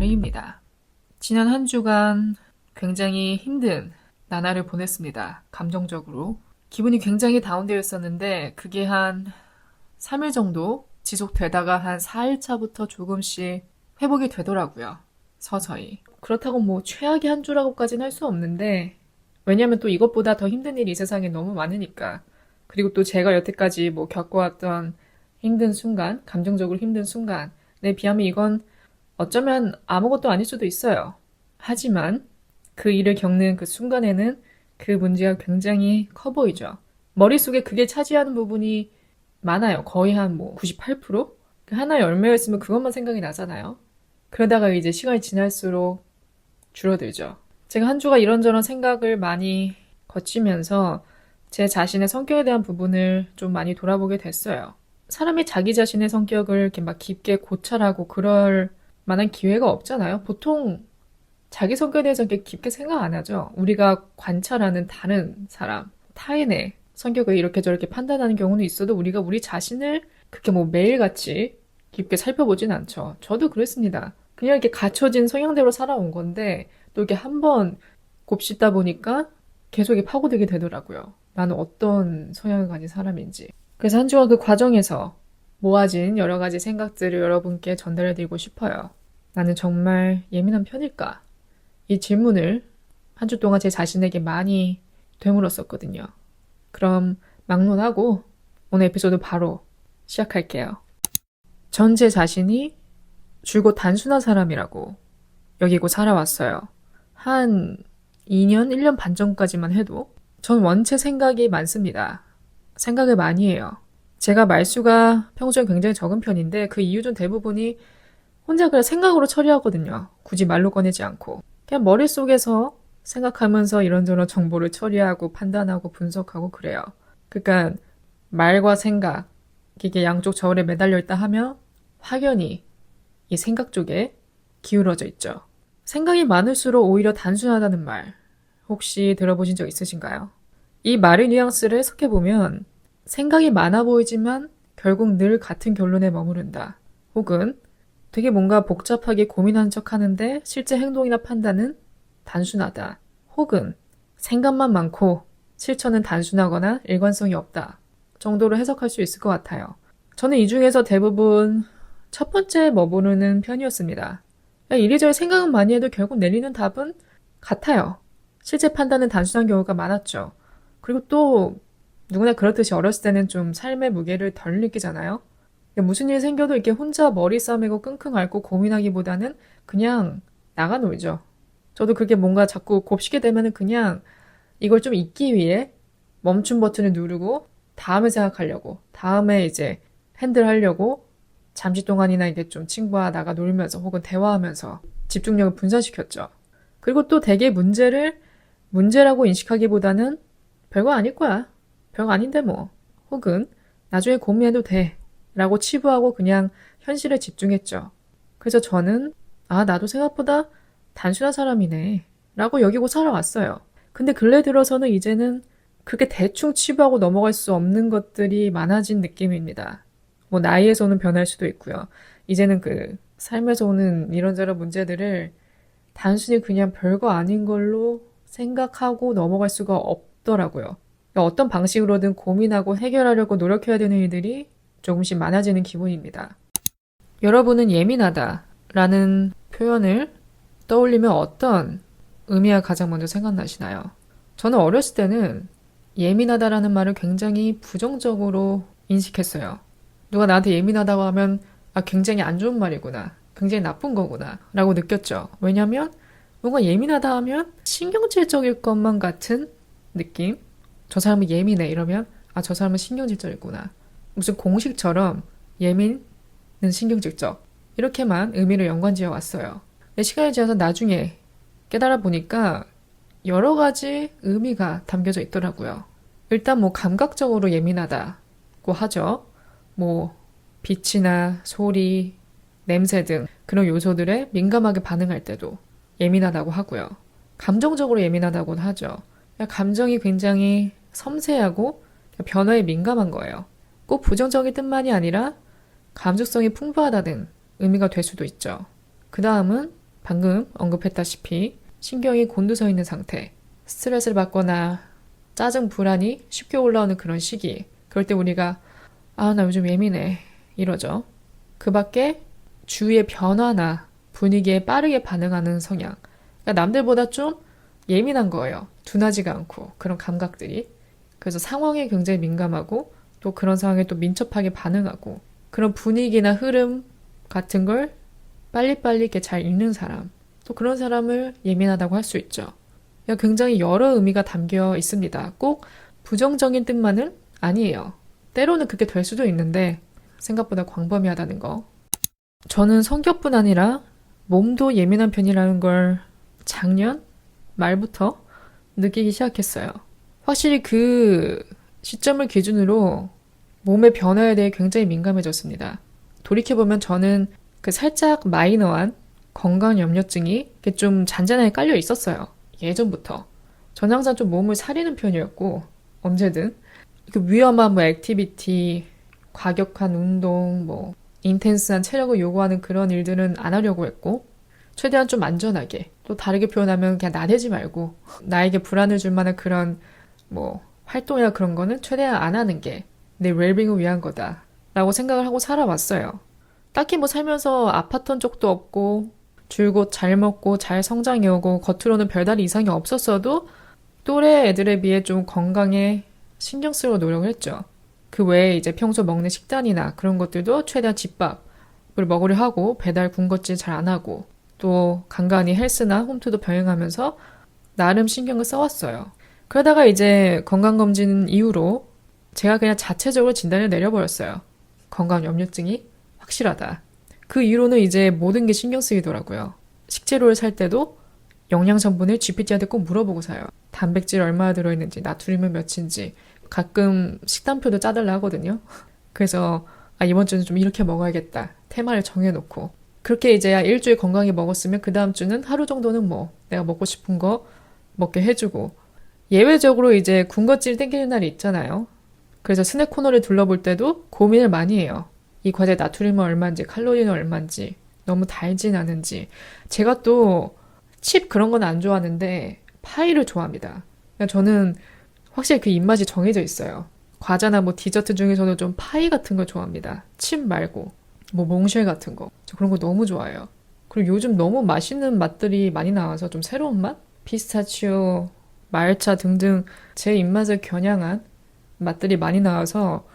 나래입니다. 지난 한 주간 굉장히 힘든 나날을 보냈습니다. 감정적으로. 기분이 굉장히 다운되어 있었는데 그게 한 3일 정도 지속되다가 한 4일 차부터 조금씩 회복이 되더라고요. 서서히. 그렇다고 뭐 최악의 한 주라고까지는 할 수 없는데 왜냐면 또 이것보다 더 힘든 일이 이 세상에 너무 많으니까. 그리고 또 제가 여태까지 뭐 겪어왔던 힘든 순간, 감정적으로 힘든 순간에 비하면 이건 어쩌면 아무것도 아닐 수도 있어요. 하지만 그 일을 겪는 그 순간에는 그 문제가 굉장히 커 보이죠. 머릿속에 그게 차지하는 부분이 많아요. 거의 한 뭐 98%? 그 하나의 열매였으면 그것만 생각이 나잖아요. 그러다가 이제 시간이 지날수록 줄어들죠. 제가 한 주가 이런저런 생각을 많이 거치면서 제 자신의 성격에 대한 부분을 좀 많이 돌아보게 됐어요. 사람이 자기 자신의 성격을 이렇게 막 깊게 고찰하고 그럴 만한 기회가 없잖아요. 보통 자기 성격에 대해서 이렇게 깊게 생각 안 하죠. 우리가 관찰하는 다른 사람, 타인의 성격을 이렇게 저렇게 판단하는 경우는 있어도 우리가 우리 자신을 그렇게 뭐 매일같이 깊게 살펴보진 않죠. 저도 그랬습니다. 그냥 이렇게 갖춰진 성향대로 살아온 건데 또 이렇게 한번 곱씹다 보니까 계속 이게 파고들게 되더라고요. 나는 어떤 성향을 가진 사람인지. 그래서 한 주간 그 과정에서 모아진 여러 가지 생각들을 여러분께 전달해드리고 싶어요. 나는 정말 예민한 편일까? 이 질문을 한 주 동안 제 자신에게 많이 되물었었거든요. 그럼 막론하고 오늘 에피소드 바로 시작할게요. 전 제 자신이 줄곧 단순한 사람이라고 여기고 살아왔어요. 한 2년, 1년 반 전까지만 해도 전 원체 생각이 많습니다. 생각을 많이 해요. 제가 말수가 평소에 굉장히 적은 편인데 그 이유 중 대부분이 혼자 그냥 생각으로 처리하거든요. 굳이 말로 꺼내지 않고. 그냥 머릿속에서 생각하면서 이런저런 정보를 처리하고 판단하고 분석하고 그래요. 그러니까 말과 생각, 이게 양쪽 저울에 매달려 있다 하면 확연히 이 생각 쪽에 기울어져 있죠. 생각이 많을수록 오히려 단순하다는 말 혹시 들어보신 적 있으신가요? 이 말의 뉘앙스를 해석해보면 생각이 많아 보이지만 결국 늘 같은 결론에 머무른다. 혹은 되게 뭔가 복잡하게 고민한 척 하는데 실제 행동이나 판단은 단순하다. 혹은 생각만 많고 실천은 단순하거나 일관성이 없다. 정도로 해석할 수 있을 것 같아요. 저는 이 중에서 대부분 첫 번째에 머무르는 편이었습니다. 이리저리 생각은 많이 해도 결국 내리는 답은 같아요. 실제 판단은 단순한 경우가 많았죠. 그리고 또 누구나 그렇듯이 어렸을 때는 좀 삶의 무게를 덜 느끼잖아요. 무슨 일이 생겨도 이렇게 혼자 머리 싸매고 끙끙 앓고 고민하기보다는 그냥 나가 놀죠. 저도 그게 뭔가 자꾸 곱씹게 되면은 그냥 이걸 좀 잊기 위해 멈춤 버튼을 누르고 다음에 생각하려고, 다음에 이제 핸들 하려고 잠시 동안이나 이제 좀 친구와 나가 놀면서 혹은 대화하면서 집중력을 분산시켰죠. 그리고 또 대개 문제를 문제라고 인식하기보다는 별거 아닐 거야. 별거 아닌데 뭐. 혹은 나중에 고민해도 돼. 라고 치부하고 그냥 현실에 집중했죠. 그래서 저는 나도 생각보다 단순한 사람이네. 라고 여기고 살아왔어요. 근데 근래 들어서는 이제는 그렇게 대충 치부하고 넘어갈 수 없는 것들이 많아진 느낌입니다. 뭐 나이에서 오는 변화일 수도 있고요. 이제는 그 삶에서 오는 이런저런 문제들을 단순히 그냥 별거 아닌 걸로 생각하고 넘어갈 수가 없더라고요. 그러니까 어떤 방식으로든 고민하고 해결하려고 노력해야 되는 일들이 조금씩 많아지는 기분입니다. 여러분은 예민하다라는 표현을 떠올리면 어떤 의미가 가장 먼저 생각나시나요? 저는 어렸을 때는 예민하다라는 말을 굉장히 부정적으로 인식했어요. 누가 나한테 예민하다고 하면 굉장히 안 좋은 말이구나. 굉장히 나쁜 거구나. 라고 느꼈죠. 왜냐면 뭔가 예민하다 하면 신경질적일 것만 같은 느낌? 저 사람은 예민해. 이러면 저 사람은 신경질적이구나. 무슨 공식처럼 예민은 신경질적. 이렇게만 의미를 연관지어 왔어요. 시간이 지나서 나중에 깨달아 보니까 여러 가지 의미가 담겨져 있더라고요. 일단 뭐 감각적으로 예민하다고 하죠. 뭐 빛이나 소리, 냄새 등 그런 요소들에 민감하게 반응할 때도 예민하다고 하고요. 감정적으로 예민하다고도 하죠. 감정이 굉장히 섬세하고 변화에 민감한 거예요. 꼭 부정적인 뜻만이 아니라 감수성이 풍부하다는 의미가 될 수도 있죠. 그 다음은 방금 언급했다시피 신경이 곤두서 있는 상태, 스트레스를 받거나 짜증, 불안이 쉽게 올라오는 그런 시기, 그럴 때 우리가 아, 나 요즘 예민해 이러죠. 그 밖에 주위의 변화나 분위기에 빠르게 반응하는 성향, 그러니까 남들보다 좀 예민한 거예요. 둔하지가 않고 그런 감각들이. 그래서 상황에 굉장히 민감하고 또 그런 상황에 또 민첩하게 반응하고 그런 분위기나 흐름 같은 걸 빨리빨리 이렇게 잘 읽는 사람, 또 그런 사람을 예민하다고 할 수 있죠. 굉장히 여러 의미가 담겨 있습니다. 꼭 부정적인 뜻만은 아니에요. 때로는 그렇게 될 수도 있는데 생각보다 광범위하다는 거. 저는 성격뿐 아니라 몸도 예민한 편이라는 걸 작년 말부터 느끼기 시작했어요. 확실히 그 시점을 기준으로 몸의 변화에 대해 굉장히 민감해졌습니다. 돌이켜보면 저는 그 살짝 마이너한 건강 염려증이 좀 잔잔하게 깔려 있었어요. 예전부터. 저는 항상 좀 몸을 사리는 편이었고 언제든 그 위험한 뭐 액티비티, 과격한 운동, 뭐 인텐스한 체력을 요구하는 그런 일들은 안 하려고 했고 최대한 좀 안전하게 또 다르게 표현하면 그냥 나대지 말고 나에게 불안을 줄 만한 그런 뭐 활동이나 그런 거는 최대한 안 하는 게 내 웰빙을 위한 거다 라고 생각을 하고 살아왔어요. 딱히 뭐 살면서 아팠던 적도 없고 줄곧 잘 먹고 잘 성장해오고 겉으로는 별다른 이상이 없었어도 또래 애들에 비해 좀 건강에 신경 쓰려 노력을 했죠. 그 외에 이제 평소 먹는 식단이나 그런 것들도 최대한 집밥을 먹으려 하고 배달 군것질 잘 안 하고 또 간간히 헬스나 홈트도 병행하면서 나름 신경을 써왔어요. 그러다가 이제 건강검진 이후로 제가 그냥 자체적으로 진단을 내려버렸어요. 건강 염려증이 확실하다. 그 이후로는 이제 모든 게 신경 쓰이더라고요. 식재료를 살 때도 영양 성분을 GPT한테 꼭 물어보고 사요. 단백질 얼마나 들어있는지, 나트륨은 몇인지. 가끔 식단표도 짜달라 하거든요. 그래서 이번 주는 좀 이렇게 먹어야겠다. 테마를 정해놓고. 그렇게 이제 일주일 건강히 먹었으면 그 다음 주는 하루 정도는 뭐 내가 먹고 싶은 거 먹게 해주고. 예외적으로 이제 군것질 땡기는 날이 있잖아요. 그래서 스낵 코너를 둘러볼 때도 고민을 많이 해요. 이 과자에 나트륨은 얼마인지, 칼로리는 얼마인지, 너무 달진 않은지. 제가 또 칩 그런 건 안 좋아하는데 파이를 좋아합니다. 그러니까 저는 확실히 그 입맛이 정해져 있어요. 과자나 뭐 디저트 중에서도 좀 파이 같은 거 좋아합니다. 칩 말고 뭐 몽쉘 같은 거. 저 그런 거 너무 좋아해요. 그리고 요즘 너무 맛있는 맛들이 많이 나와서 좀 새로운 맛? 피스타치오, 말차 등등 제 입맛을 겨냥한 맛들이 많이 나와서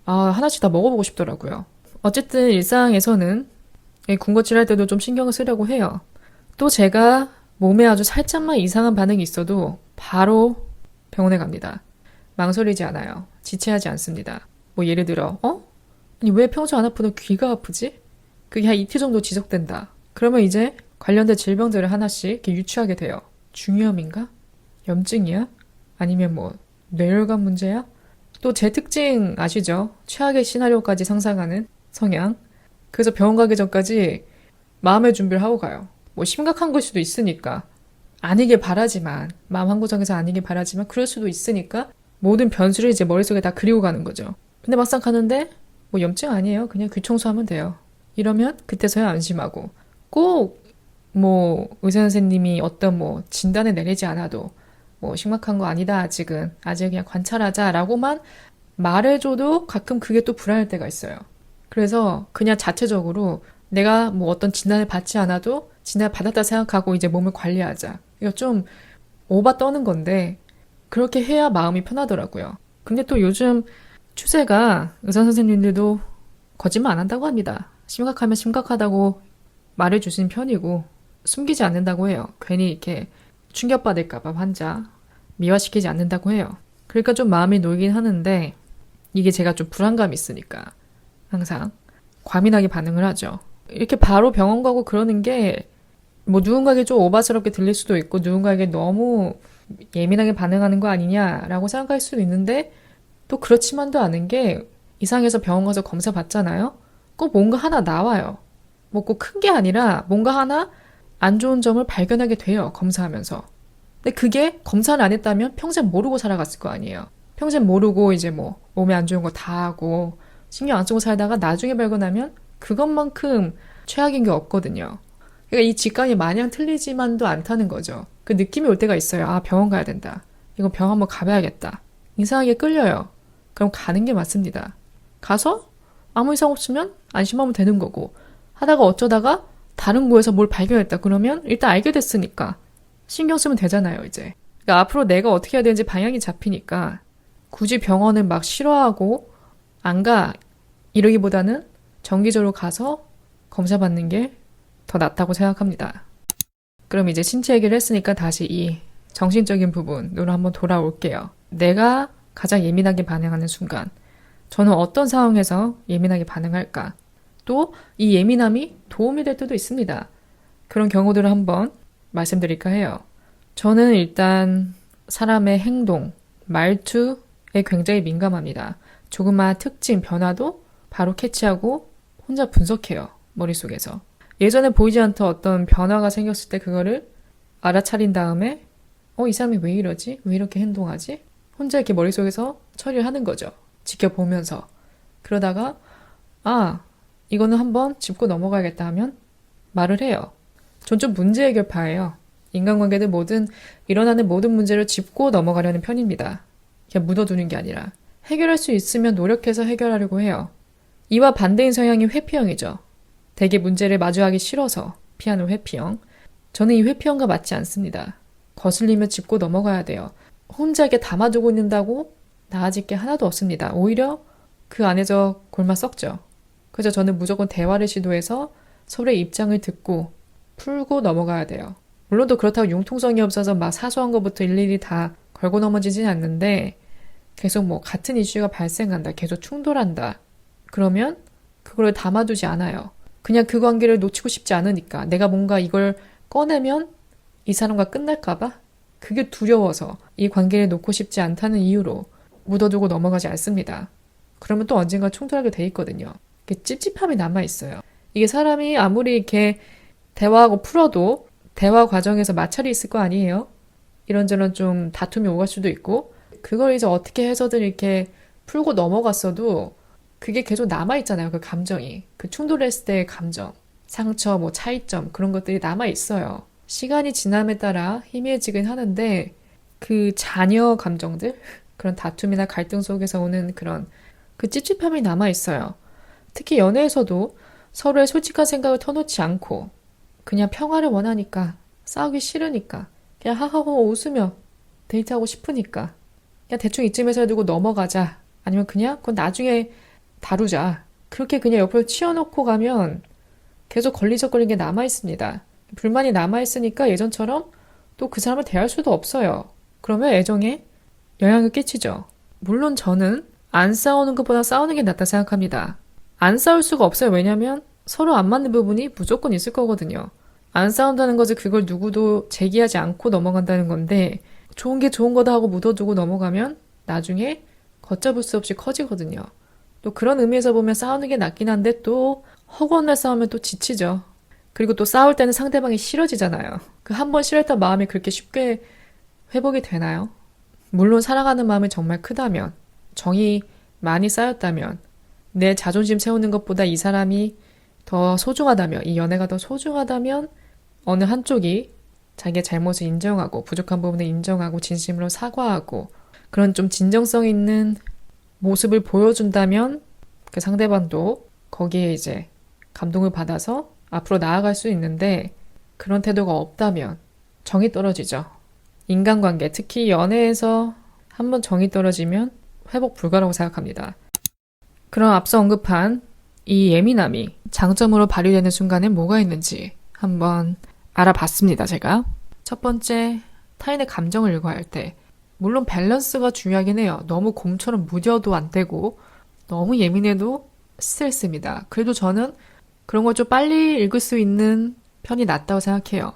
하나씩 다 먹어보고 싶더라고요. 어쨌든 일상에서는 군것질 할 때도 좀 신경을 쓰려고 해요. 또 제가 몸에 아주 살짝만 이상한 반응이 있어도 바로 병원에 갑니다. 망설이지 않아요. 지체하지 않습니다. 뭐 예를 들어 아니 왜 평소 안 아프던 귀가 아프지? 그게 한 이틀 정도 지속된다. 그러면 이제 관련된 질병들을 하나씩 이렇게 유추하게 돼요. 중이염인가? 염증이야? 아니면 뭐 뇌혈관 문제야? 또 제 특징 아시죠? 최악의 시나리오까지 상상하는 성향. 그래서 병원 가기 전까지 마음의 준비를 하고 가요. 뭐 심각한 걸 수도 있으니까. 아니길 바라지만, 마음 한구석에서 아니길 바라지만 그럴 수도 있으니까 모든 변수를 이제 머릿속에 다 그리고 가는 거죠. 근데 막상 가는데 뭐 염증 아니에요. 그냥 귀 청소하면 돼요. 이러면 그때서야 안심하고 꼭 뭐 의사 선생님이 어떤 뭐 진단을 내리지 않아도 뭐 심각한 거 아니다 아직은 아직 그냥 관찰하자라고만 말해줘도 가끔 그게 또 불안할 때가 있어요. 그래서 그냥 자체적으로 내가 뭐 어떤 진단을 받지 않아도 진단을 받았다 생각하고 이제 몸을 관리하자. 이거 좀 오바 떠는 건데 그렇게 해야 마음이 편하더라고요. 근데 또 요즘 추세가 의사 선생님들도 거짓말 안 한다고 합니다. 심각하면 심각하다고 말해주시는 편이고 숨기지 않는다고 해요. 괜히 이렇게 충격받을까봐 환자 미화시키지 않는다고 해요. 그러니까 좀 마음이 놓이긴 하는데 이게 제가 좀 불안감이 있으니까 항상 과민하게 반응을 하죠. 이렇게 바로 병원 가고 그러는 게 뭐 누군가에게 좀 오바스럽게 들릴 수도 있고 누군가에게 너무 예민하게 반응하는 거 아니냐라고 생각할 수도 있는데 또 그렇지만도 않은 게 이상해서 병원 가서 검사 받잖아요. 꼭 뭔가 하나 나와요. 뭐 꼭 큰 게 아니라 뭔가 하나 안 좋은 점을 발견하게 돼요. 검사하면서. 근데 그게 검사를 안 했다면 평생 모르고 살아갔을 거 아니에요. 평생 모르고 이제 뭐 몸에 안 좋은 거 다 하고 신경 안 쓰고 살다가 나중에 발견하면 그것만큼 최악인 게 없거든요. 그러니까 이 직감이 마냥 틀리지만도 않다는 거죠. 그 느낌이 올 때가 있어요. 아, 병원 가야 된다. 이거 병원 한번 가봐야겠다. 이상하게 끌려요. 그럼 가는 게 맞습니다. 가서 아무 이상 없으면 안심하면 되는 거고, 하다가 어쩌다가 다른 곳에서 뭘 발견했다 그러면 일단 알게 됐으니까 신경 쓰면 되잖아요, 이제. 그러니까 앞으로 내가 어떻게 해야 되는지 방향이 잡히니까 굳이 병원을 막 싫어하고 안 가 이러기보다는 정기적으로 가서 검사 받는 게 더 낫다고 생각합니다. 그럼 이제 신체 얘기를 했으니까 다시 이 정신적인 부분으로 한번 돌아올게요. 내가 가장 예민하게 반응하는 순간, 저는 어떤 상황에서 예민하게 반응할까? 또 이 예민함이 도움이 될 때도 있습니다. 그런 경우들을 한번 말씀드릴까 해요. 저는 일단 사람의 행동, 말투에 굉장히 민감합니다. 조그마한 특징, 변화도 바로 캐치하고 혼자 분석해요. 머릿속에서. 예전에 보이지 않던 어떤 변화가 생겼을 때 그거를 알아차린 다음에 이 사람이 왜 이러지? 왜 이렇게 행동하지? 혼자 이렇게 머릿속에서 처리를 하는 거죠. 지켜보면서. 그러다가 이거는 한번 짚고 넘어가야겠다 하면 말을 해요. 전 좀 문제 해결파예요. 인간관계든 뭐든 일어나는 모든 문제를 짚고 넘어가려는 편입니다. 그냥 묻어두는 게 아니라. 해결할 수 있으면 노력해서 해결하려고 해요. 이와 반대인 성향이 회피형이죠. 대개 문제를 마주하기 싫어서 피하는 회피형. 저는 이 회피형과 맞지 않습니다. 거슬리면 짚고 넘어가야 돼요. 혼자 이렇게 담아두고 있는다고 나아질 게 하나도 없습니다. 오히려 그 안에서 골마 썩죠. 그래서 저는 무조건 대화를 시도해서 서로의 입장을 듣고 풀고 넘어가야 돼요. 물론 또 그렇다고 융통성이 없어서 막 사소한 것부터 일일이 다 걸고 넘어지진 않는데 계속 뭐 같은 이슈가 발생한다. 계속 충돌한다. 그러면 그걸 담아두지 않아요. 그냥 그 관계를 놓치고 싶지 않으니까. 내가 뭔가 이걸 꺼내면 이 사람과 끝날까봐? 그게 두려워서 이 관계를 놓고 싶지 않다는 이유로 묻어두고 넘어가지 않습니다. 그러면 또 언젠가 충돌하게 돼 있거든요. 이게 찝찝함이 남아있어요. 이게 사람이 아무리 이렇게 대화하고 풀어도 대화 과정에서 마찰이 있을 거 아니에요? 이런저런 좀 다툼이 오갈 수도 있고 그걸 이제 어떻게 해서든 이렇게 풀고 넘어갔어도 그게 계속 남아있잖아요. 그 감정이. 그 충돌했을 때의 감정. 상처, 뭐 차이점 그런 것들이 남아있어요. 시간이 지남에 따라 희미해지긴 하는데 그 잔여 감정들 그런 다툼이나 갈등 속에서 오는 그런 그 찝찝함이 남아있어요. 특히 연애에서도 서로의 솔직한 생각을 터놓지 않고 그냥 평화를 원하니까 싸우기 싫으니까 그냥 하하호 웃으며 데이트하고 싶으니까 그냥 대충 이쯤에서 해두고 넘어가자 아니면 그냥 그건 나중에 다루자 그렇게 그냥 옆으로 치워놓고 가면 계속 걸리적거리는 게 남아있습니다. 불만이 남아있으니까 예전처럼 또 그 사람을 대할 수도 없어요. 그러면 애정에 영향을 끼치죠. 물론 저는 안 싸우는 것보다 싸우는 게 낫다 생각합니다. 안 싸울 수가 없어요. 왜냐면 서로 안 맞는 부분이 무조건 있을 거거든요. 안 싸운다는 것은 그걸 누구도 제기하지 않고 넘어간다는 건데 좋은 게 좋은 거다 하고 묻어두고 넘어가면 나중에 걷잡을 수 없이 커지거든요. 또 그런 의미에서 보면 싸우는 게 낫긴 한데 또 허구한 날 싸우면 또 지치죠. 그리고 또 싸울 때는 상대방이 싫어지잖아요. 그 한 번 싫었던 마음이 그렇게 쉽게 회복이 되나요? 물론 사랑하는 마음이 정말 크다면, 정이 많이 쌓였다면, 내 자존심 세우는 것보다 이 사람이 더 소중하다면, 이 연애가 더 소중하다면, 어느 한쪽이 자기의 잘못을 인정하고, 부족한 부분을 인정하고, 진심으로 사과하고, 그런 좀 진정성 있는 모습을 보여준다면, 그 상대방도 거기에 이제 감동을 받아서 앞으로 나아갈 수 있는데, 그런 태도가 없다면 정이 떨어지죠. 인간관계, 특히 연애에서 한번 정이 떨어지면 회복 불가라고 생각합니다. 그럼 앞서 언급한 이 예민함이 장점으로 발휘되는 순간에 뭐가 있는지 한번 알아봤습니다, 제가. 첫 번째, 타인의 감정을 읽어야 할 때. 물론 밸런스가 중요하긴 해요. 너무 곰처럼 무뎌도 안 되고 너무 예민해도 스트레스입니다. 그래도 저는 그런 걸 좀 빨리 읽을 수 있는 편이 낫다고 생각해요.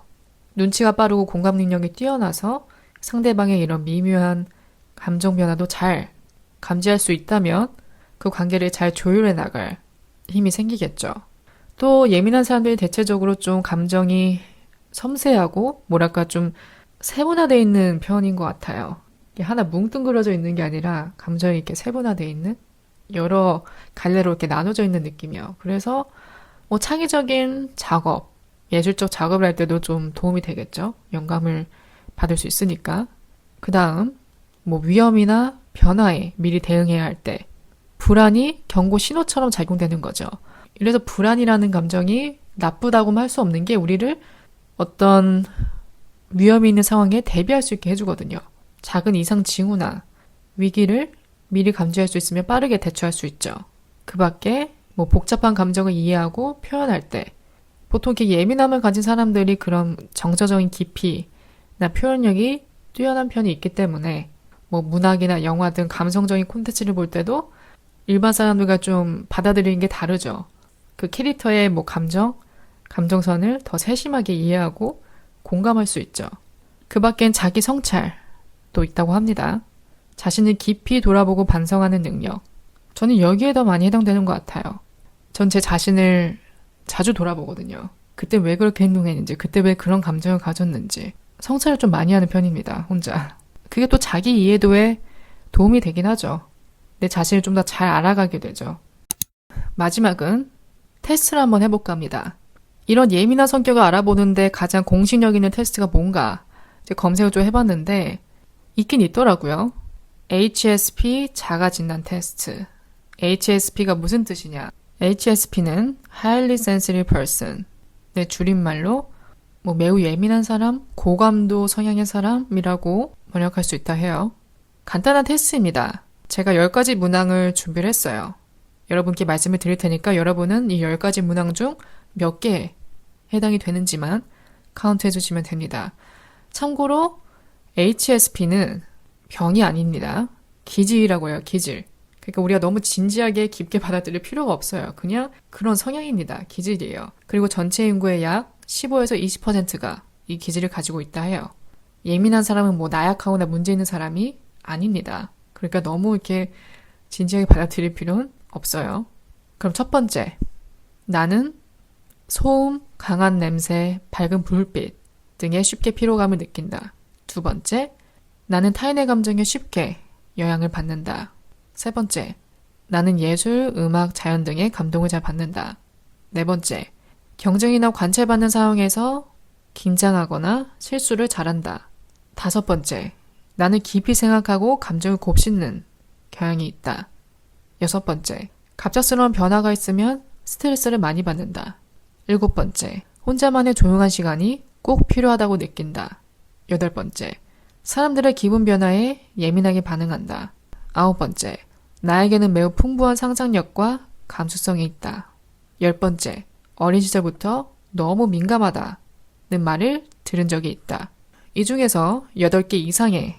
눈치가 빠르고 공감 능력이 뛰어나서 상대방의 이런 미묘한 감정 변화도 잘 감지할 수 있다면 그 관계를 잘 조율해 나갈 힘이 생기겠죠. 또 예민한 사람들이 대체적으로 좀 감정이 섬세하고 뭐랄까 좀 세분화되어 있는 편인 것 같아요. 이게 하나 뭉뚱그려져 있는 게 아니라 감정이 이렇게 세분화되어 있는 여러 갈래로 이렇게 나눠져 있는 느낌이요. 그래서 뭐 창의적인 작업, 예술적 작업을 할 때도 좀 도움이 되겠죠. 영감을 받을 수 있으니까. 그 다음, 위험이나 변화에 미리 대응해야 할 때, 불안이 경고 신호처럼 작용되는 거죠. 이래서 불안이라는 감정이 나쁘다고만 할 수 없는 게 우리를 어떤 위험이 있는 상황에 대비할 수 있게 해주거든요. 작은 이상 징후나 위기를 미리 감지할 수 있으면 빠르게 대처할 수 있죠. 그 밖에 복잡한 감정을 이해하고 표현할 때 보통 이렇게 예민함을 가진 사람들이 그런 정서적인 깊이나 표현력이 뛰어난 편이 있기 때문에 문학이나 영화 등 감성적인 콘텐츠를 볼 때도 일반 사람들과 좀 받아들이는 게 다르죠. 그 캐릭터의 감정선을 더 세심하게 이해하고 공감할 수 있죠. 그 밖엔 자기 성찰도 있다고 합니다. 자신을 깊이 돌아보고 반성하는 능력. 저는 여기에 더 많이 해당되는 것 같아요. 전 제 자신을 자주 돌아보거든요. 그때 왜 그렇게 행동했는지, 그때 왜 그런 감정을 가졌는지. 성찰을 좀 많이 하는 편입니다, 혼자. 그게 또 자기 이해도에 도움이 되긴 하죠. 내 자신을 좀 더 잘 알아가게 되죠. 마지막은 테스트를 한번 해볼까 합니다. 이런 예민한 성격을 알아보는데 가장 공신력 있는 테스트가 뭔가 이제 검색을 좀 해봤는데 있긴 있더라고요. HSP 자가진단 테스트. HSP가 무슨 뜻이냐? HSP는 Highly Sensitive Person. 네, 줄임말로 매우 예민한 사람, 고감도 성향의 사람이라고 번역할 수 있다 해요. 간단한 테스트입니다. 제가 10가지 문항을 준비를 했어요. 여러분께 말씀을 드릴 테니까 여러분은 이 10가지 문항 중 몇 개에 해당이 되는지만 카운트해 주시면 됩니다. 참고로 HSP는 병이 아닙니다. 기질이라고 해요, 기질. 그러니까 우리가 너무 진지하게 깊게 받아들일 필요가 없어요. 그냥 그런 성향입니다. 기질이에요. 그리고 전체 인구의 약 15에서 20%가 이 기질을 가지고 있다 해요. 예민한 사람은 나약하거나 문제 있는 사람이 아닙니다. 그러니까 너무 이렇게 진지하게 받아들일 필요는 없어요. 그럼 첫 번째, 나는 소음, 강한 냄새, 밝은 불빛 등에 쉽게 피로감을 느낀다. 두 번째, 나는 타인의 감정에 쉽게 영향을 받는다. 세 번째, 나는 예술, 음악, 자연 등의 감동을 잘 받는다. 네 번째, 경쟁이나 관찰받는 상황에서 긴장하거나 실수를 잘한다. 다섯 번째, 나는 깊이 생각하고 감정을 곱씹는 경향이 있다. 여섯 번째, 갑작스러운 변화가 있으면 스트레스를 많이 받는다. 일곱 번째, 혼자만의 조용한 시간이 꼭 필요하다고 느낀다. 여덟 번째, 사람들의 기분 변화에 예민하게 반응한다. 아홉 번째, 나에게는 매우 풍부한 상상력과 감수성이 있다. 열 번째, 어린 시절부터 너무 민감하다는 말을 들은 적이 있다. 이 중에서 8개 이상에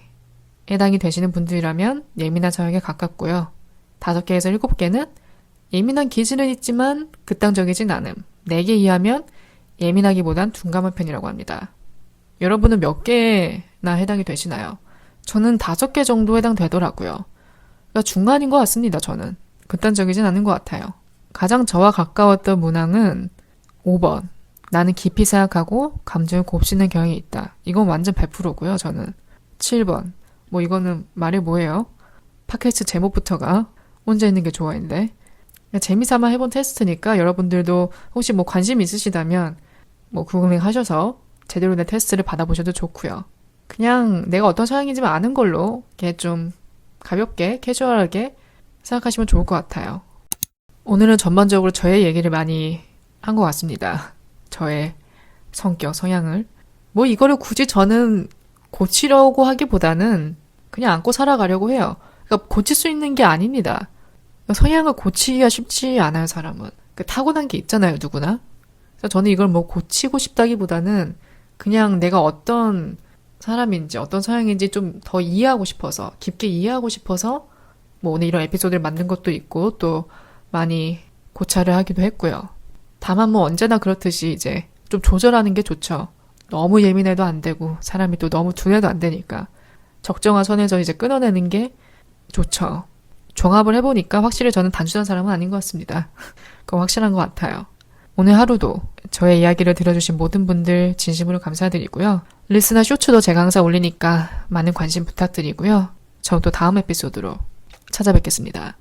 해당이 되시는 분들이라면 예민한 성향에 가깝고요. 5개에서 7개는 예민한 기질은 있지만 극단적이진 않음. 4개 이하면 예민하기보단 둔감한 편이라고 합니다. 여러분은 몇 개나 해당이 되시나요? 저는 5개 정도 해당되더라고요. 그러니까 중간인 것 같습니다, 저는. 극단적이진 않은 것 같아요. 가장 저와 가까웠던 문항은 5번. 나는 깊이 생각하고 감정을 곱씹는 경향이 있다. 이건 완전 100%고요, 저는. 7번. 이거는 말이 뭐예요? 팟캐스트 제목부터가 혼자 있는 게 좋아인데. 재미삼아 해본 테스트니까 여러분들도 혹시 관심 있으시다면 궁금해하셔서 제대로 된 테스트를 받아보셔도 좋고요. 그냥 내가 어떤 성향인지만 아는 걸로 이렇게 좀 가볍게 캐주얼하게 생각하시면 좋을 것 같아요. 오늘은 전반적으로 저의 얘기를 많이 한 것 같습니다. 저의 성격, 성향을. 이거를 굳이 저는 고치려고 하기보다는 그냥 안고 살아가려고 해요. 그러니까 고칠 수 있는 게 아닙니다. 성향을 고치기가 쉽지 않아요, 사람은. 타고난 게 있잖아요, 누구나. 그래서 저는 이걸 고치고 싶다기보다는 그냥 내가 어떤 사람인지, 어떤 성향인지 좀 더 이해하고 싶어서, 깊게 이해하고 싶어서, 오늘 이런 에피소드를 만든 것도 있고, 또 많이 고찰을 하기도 했고요. 다만 언제나 그렇듯이 이제 좀 조절하는 게 좋죠. 너무 예민해도 안 되고, 사람이 또 너무 둔해도 안 되니까. 적정한 선에서 이제 끊어내는 게 좋죠. 종합을 해보니까 확실히 저는 단순한 사람은 아닌 것 같습니다. 그건 확실한 것 같아요. 오늘 하루도 저의 이야기를 들어주신 모든 분들 진심으로 감사드리고요. 리스나 쇼츠도 제가 항상 올리니까 많은 관심 부탁드리고요. 저 또 다음 에피소드로 찾아뵙겠습니다.